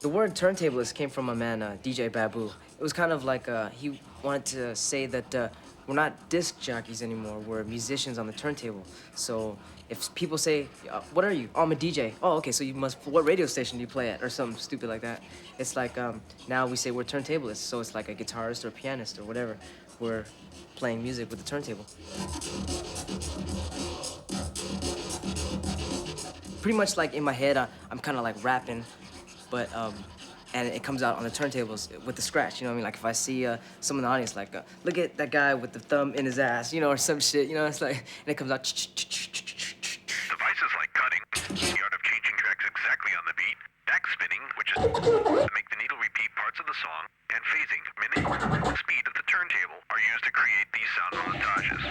The word turntablist came from a man, DJ Babu. It was kind of like he wanted to say that we're not disc jockeys anymore. We're musicians on the turntable. So if people say, what are you? Oh, I'm a DJ. Oh, okay, so you must, what radio station do you play at? Or something stupid like that. It's like now we say we're turntablists. So it's like a guitarist or a pianist or whatever. We're playing music with the turntable. Pretty much like in my head, I'm kind of like rapping, but and it comes out on the turntables with the scratch, you know what I mean? Like if I see someone in the audience, like, look at that guy with the thumb in his ass, you know, or some shit, you know, it's like, and it comes out. Devices like cutting, the art of changing tracks exactly on the beat, backspinning, which is to make the needle repeat parts of the song, and phasing, minute, speed of the turntable are used to create these sound montages.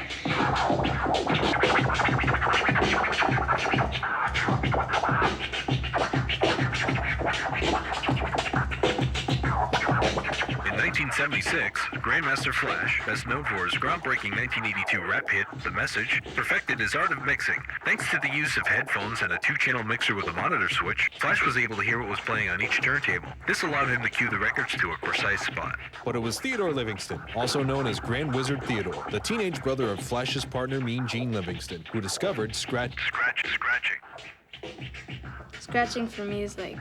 In 1976, Grandmaster Flash, best known for his groundbreaking 1982 rap hit, The Message, perfected his art of mixing. Thanks to the use of headphones and a 2-channel mixer with a monitor switch, Flash was able to hear what was playing on each turntable. This allowed him to cue the records to a precise spot. But it was Theodore Livingston, also known as Grand Wizard Theodore, the teenage brother of Flash's partner Mean Gene Livingston, who discovered scratching. Scratching for me is like,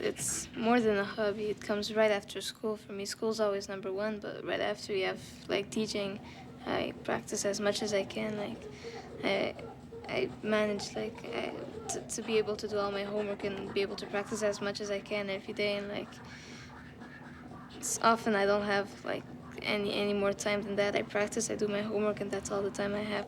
it's more than a hobby. It comes right after school. For me, school's always number one, but right after you have like teaching, I practice as much as I can. Like, I manage like to be able to do all my homework and be able to practice as much as I can every day. And like, often I don't have like any more time than that. I practice, I do my homework, and that's all the time I have.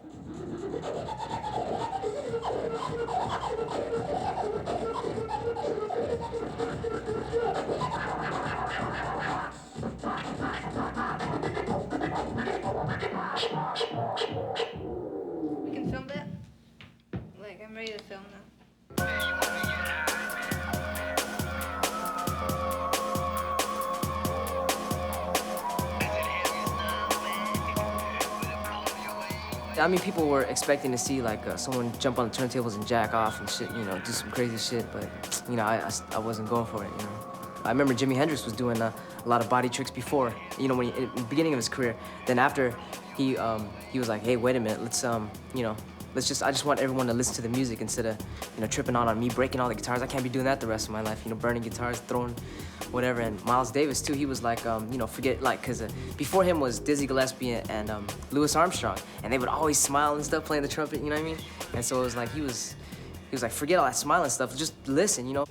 We can film that? Like, I'm ready to film now. I mean, people were expecting to see like someone jump on the turntables and jack off and shit, you know, do some crazy shit, but you know, I wasn't going for it, you know. I remember Jimi Hendrix was doing a lot of body tricks before, you know, in the beginning of his career. Then after, he was like, hey, wait a minute, let's you know, I just want everyone to listen to the music instead of, you know, tripping on me breaking all the guitars. I can't be doing that the rest of my life, you know, burning guitars, throwing whatever. And Miles Davis too, he was like, you know, forget, like, cause before him was Dizzy Gillespie and Louis Armstrong, and they would always smile and stuff playing the trumpet, you know what I mean? And so it was like, he was like, forget all that smiling stuff, just listen, you know?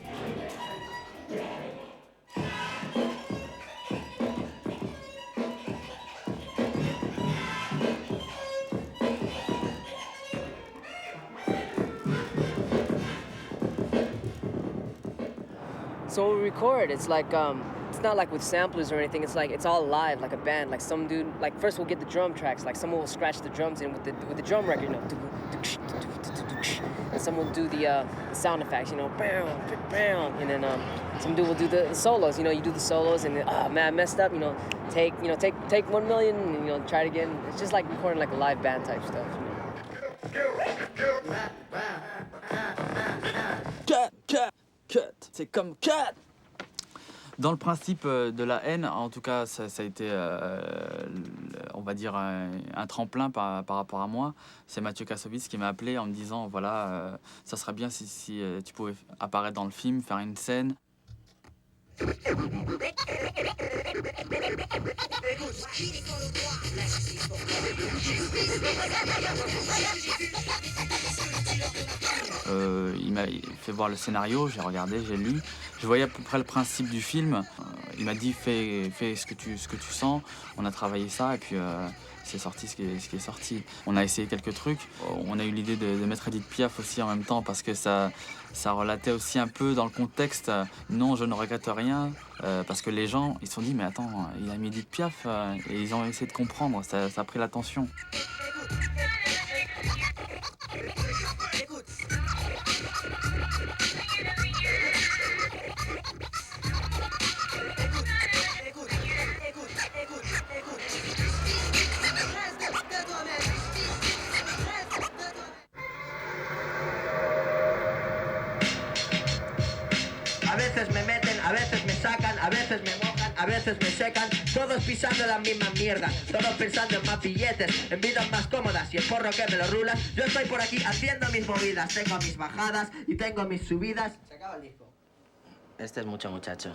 So when we record, it's like, it's not like with samplers or anything. It's like, it's all live, like a band. Like some dude, like first we'll get the drum tracks. Like someone will scratch the drums in with the drum record, you know. And someone will do the sound effects, you know, bam, bam. And then some dude will do the solos, you know. You do the solos and then, oh man, I messed up, you know. Take 1 million and, you know, try it again. It's just like recording like a live band type stuff, you know. Cut, c'est comme cut. Dans le principe de la haine, en tout cas, ça a été, on va dire, un tremplin par rapport à moi. C'est Mathieu Kassovitz qui m'a appelé en me disant, voilà, ça serait bien si tu pouvais apparaître dans le film, faire une scène. Il m'a fait voir le scénario, j'ai regardé, j'ai lu. Je voyais à peu près le principe du film. Il m'a dit fais ce que tu sens. On a travaillé ça et puis c'est sorti ce qui est sorti. On a essayé quelques trucs. On a eu l'idée de mettre Edith Piaf aussi en même temps parce que ça relatait aussi un peu dans le contexte. Non, je ne regrette rien. Parce que les gens, ils se sont dit mais attends, il a mis Edith Piaf et ils ont essayé de comprendre. Ça a pris l'attention. Avec veces me meten, a veces me sacan, a veces me mojan, a veces me secan. Todos pisando la misma mierda, todos pensando en más billetes, en vidas más cómodas y el porro que me lo rulas. Yo estoy por aquí haciendo mis movidas, tengo mis bajadas y tengo mis subidas. Se acaba el disco. Este es mucho muchacho.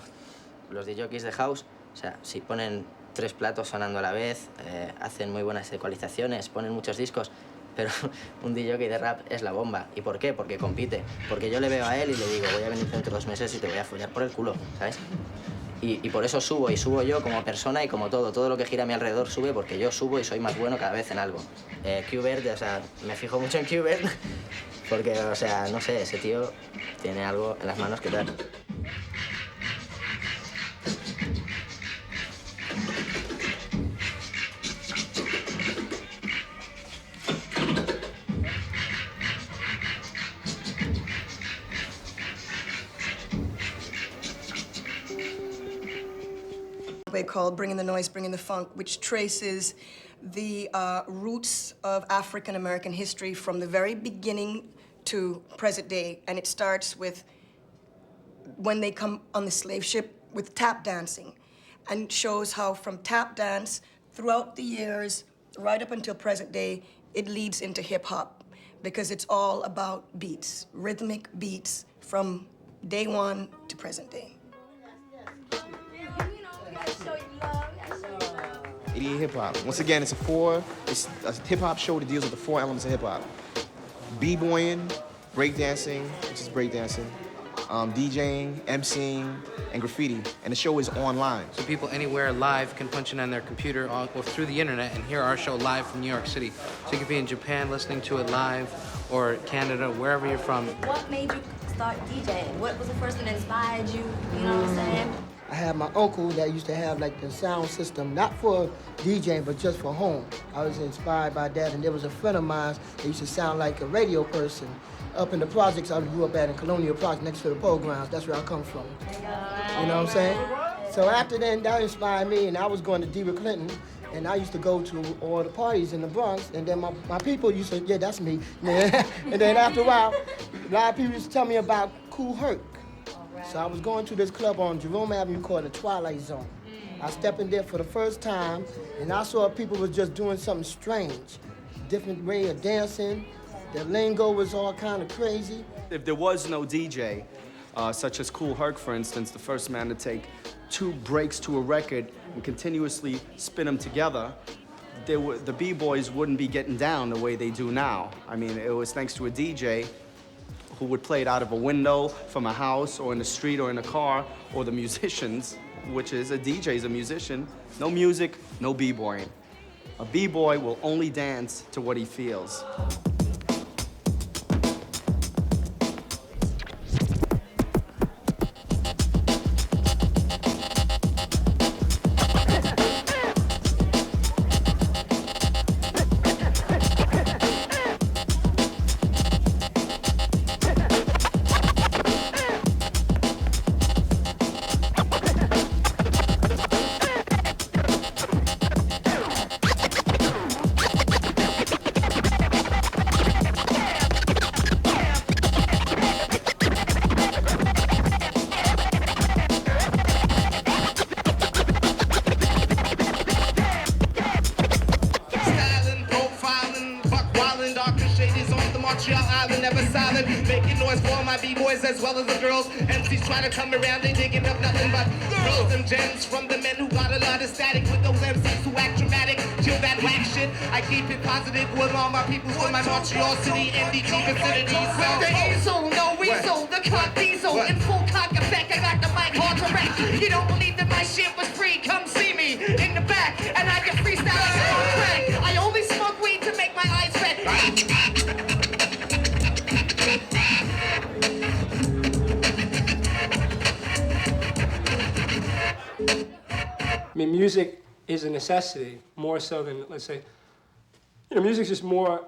Los DJs de house, o sea, si ponen 3 platos sonando a la vez, hacen muy buenas ecualizaciones, ponen muchos discos, pero un DJ de rap es la bomba. ¿Y por qué? Porque compite. Porque yo le veo a él y le digo, voy a venir dentro de 2 meses y te voy a follar por el culo, ¿sabes? Y por eso subo, y subo yo como persona y como todo. Todo lo que gira a mi alrededor sube porque yo subo y soy más bueno cada vez en algo. Q-Bert, o sea, me fijo mucho en Q-Bert porque, o sea, no sé, ese tío tiene algo en las manos que tal. Called Bringing the Noise, Bringing the Funk, which traces the roots of African American history from the very beginning to present day. And it starts with when they come on the slave ship with tap dancing, and shows how from tap dance throughout the years, right up until present day, it leads into hip hop, because it's all about beats, rhythmic beats from day one to present day. 88 Hip Hop. Once again, it's a hip hop show that deals with the 4 elements of hip hop: b-boying, breakdancing, which is breakdancing, DJing, MCing, and graffiti. And the show is online. So people anywhere live can punch in on their computer or through the internet and hear our show live from New York City. So you could be in Japan listening to it live, or Canada, wherever you're from. What made you start DJing? What was the first thing that inspired you? You know what I'm saying? I had my uncle that used to have like the sound system, not for DJing, but just for home. I was inspired by that, and there was a friend of mine that used to sound like a radio person up in the projects I grew up at in Colonial Project next to the pole grounds. That's where I come from. You know what I'm saying? So after then, that inspired me, and I was going to Dewa Clinton, and I used to go to all the parties in the Bronx, and then my people used to, yeah, that's me. And then after a while, a lot of people used to tell me about Kool Herc. So I was going to this club on Jerome Avenue called the Twilight Zone. I stepped in there for the first time, and I saw people was just doing something strange. Different way of dancing. The lingo was all kind of crazy. If there was no DJ, such as Kool Herc, for instance, the first man to take 2 breaks to a record and continuously spin them together, the B-boys wouldn't be getting down the way they do now. I mean, it was thanks to a DJ who would play it out of a window from a house or in the street or in a car, or the musicians, which is a DJ is a musician. No music, no B-boying. A B-boy will only dance to what he feels. As well as the girls, MCs try to come around, they digging up nothing but girls and gems from the men who got a lot of static with those MCs who act dramatic, chill that whack shit. I keep it positive with all my people from my Montreal City, NDT vicinity. With the easel, no weasel, the cock diesel, in full cock effect, I got the mic hard to wreck. You don't believe that my shit was free, come see me in the back, and I can freestyle like a crack. I only smoke weed to make my eyes red. I mean, music is a necessity, more so than, let's say, music's just more,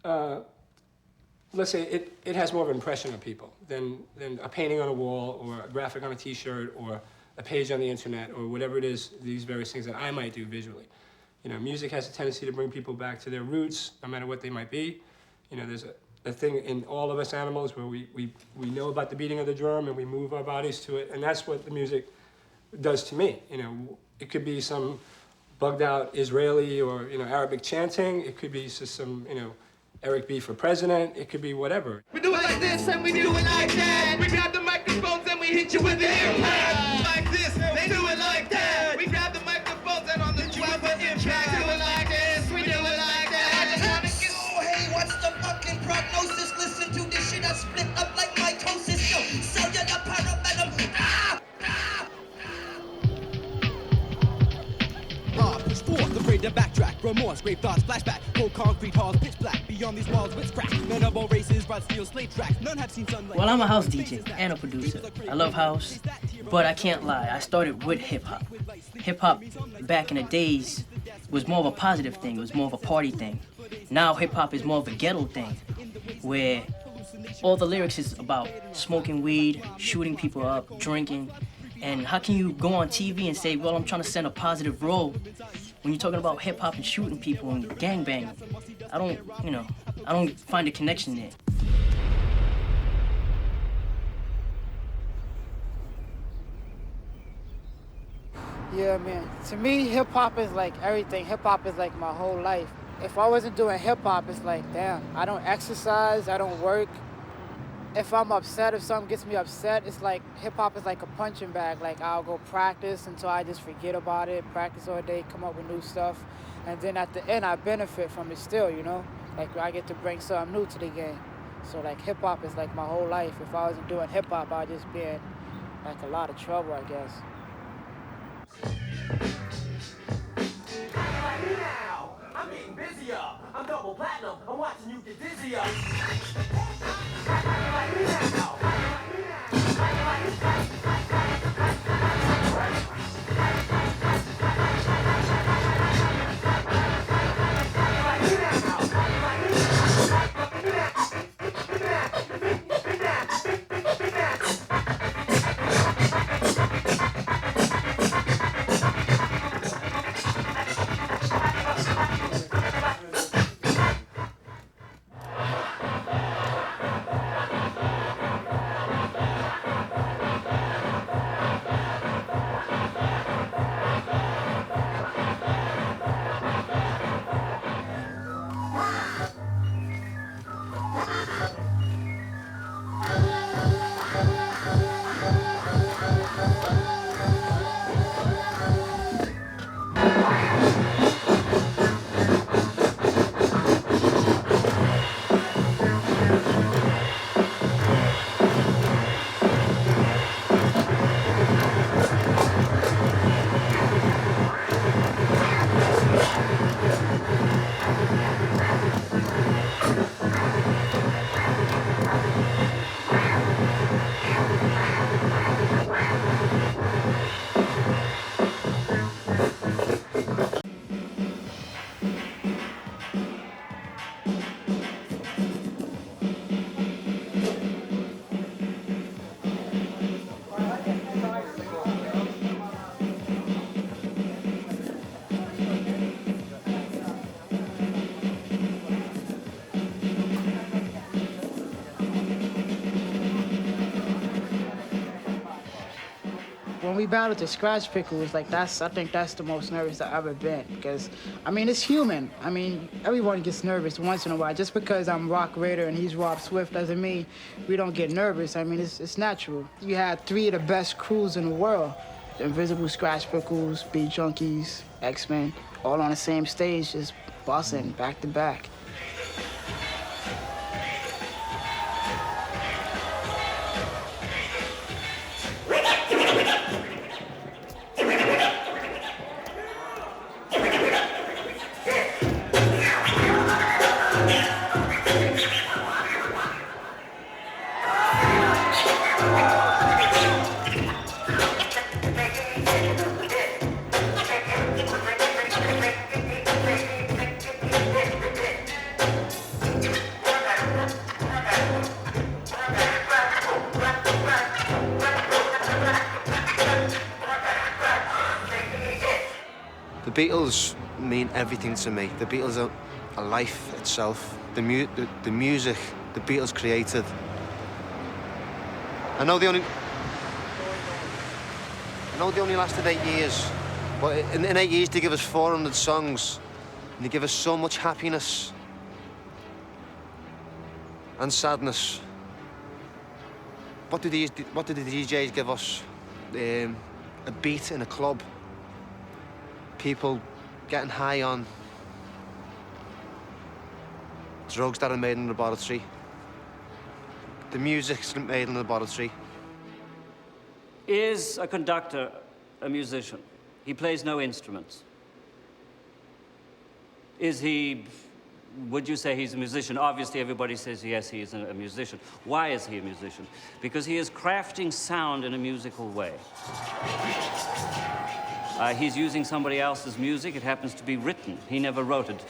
let's say, it has more of an impression on people than a painting on a wall or a graphic on a t-shirt or a page on the internet or whatever it is, these various things that I might do visually. Music has a tendency to bring people back to their roots, no matter what they might be. There's the thing in all of us animals where we know about the beating of the drum and we move our bodies to it, and that's what the music does to me. You know, it could be some bugged out Israeli or, you know, Arabic chanting. It could be just some, you know, Eric B for president. It could be whatever. We do it like this and we do it like that. We grab the microphones and we hit you with the impact. Like this, they do it like that. We grab the microphones and on the 12 for impact. Do it like this, we do it like that. I just wanna get. Oh, hey, what's the fucking prognosis? Listen to this shit, I split up like mitosis. Yo, cellular parabellum. Push forth, afraid to backtrack. Remorse, grave thoughts, flashback. Cold concrete halls, pitch black. Beyond these walls, with crack. Men of all races, brought steel slate tracks. None have seen sunlight. Well, I'm a house DJ and a producer. I love house, but I can't lie. I started with hip-hop. Hip-hop, back in the days, was more of a positive thing. It was more of a party thing. Now hip-hop is more of a ghetto thing, where all the lyrics is about smoking weed, shooting people up, drinking. And how can you go on TV and say, well, I'm trying to send a positive role when you're talking about hip-hop and shooting people and gangbanging? I don't find a connection there. Yeah, man. To me, hip-hop is like everything. Hip-hop is like my whole life. If I wasn't doing hip-hop, it's like, damn, I don't exercise, I don't work. If I'm upset, if something gets me upset, it's like hip-hop is like a punching bag. Like, I'll go practice until I just forget about it, practice all day, come up with new stuff. And then at the end, I benefit from it still, you know? Like, I get to bring something new to the game. So, like, hip-hop is like my whole life. If I wasn't doing hip-hop, I'd just be in, like, a lot of trouble, I guess. I'm getting busier. I'm double platinum. I'm watching you get dizzier. When we battled the Scratch Pickles, like I think that's the most nervous I've ever been, because, I mean, it's human. I mean, everyone gets nervous once in a while. Just because I'm Rock Raider and he's Rob Swift doesn't mean we don't get nervous. I mean, it's natural. You had three of the best crews in the world. The Invisible Scratch Pickles, Beat Junkies, X-Men, all on the same stage, just busting back to back. The Beatles mean everything to me. The Beatles are life itself. The music the Beatles created. I know they only lasted 8 years, but in 8 years they give us 400 songs, and they give us so much happiness and sadness. What did the DJs give us? A beat in a club. People getting high on drugs that are made in the laboratory. The music's made in the laboratory. Is a conductor a musician? He plays no instruments. Is he, would you say he's a musician? Obviously, everybody says yes, he is a musician. Why is he a musician? Because he is crafting sound in a musical way. He's using somebody else's music. It happens to be written. He never wrote it.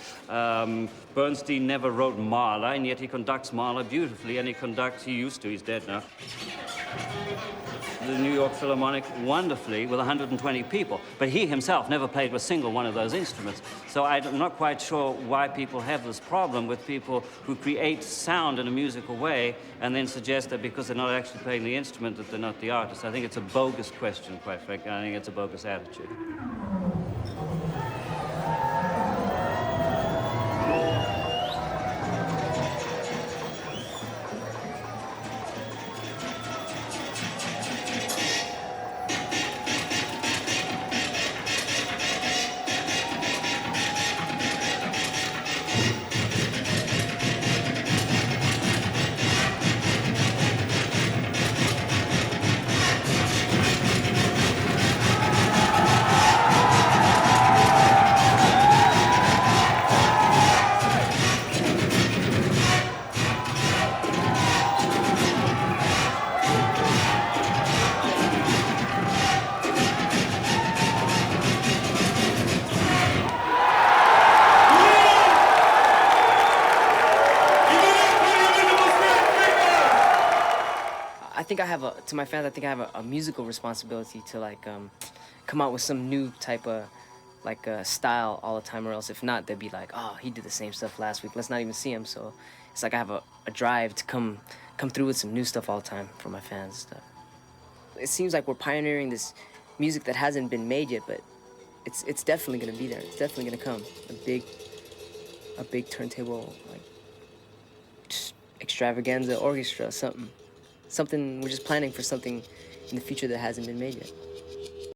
Bernstein never wrote Mahler, and yet he conducts Mahler beautifully, and he used to, he's dead now. The New York Philharmonic wonderfully with 120 people, but he himself never played a single one of those instruments. So I'm not quite sure why people have this problem with people who create sound in a musical way and then suggest that because they're not actually playing the instrument that they're not the artist. I think it's a bogus question, quite frankly. I think it's a bogus attitude. I think I have to my fans, I think I have a musical responsibility to like come out with some new type of style all the time, or else if not, they'd be like, oh, he did the same stuff last week, let's not even see him. So it's like I have a drive to come through with some new stuff all the time for my fans and stuff. It seems like we're pioneering this music that hasn't been made yet, but it's definitely gonna be there. It's definitely gonna come. A big turntable, like extravaganza orchestra, something. We're just planning for something in the future that hasn't been made yet.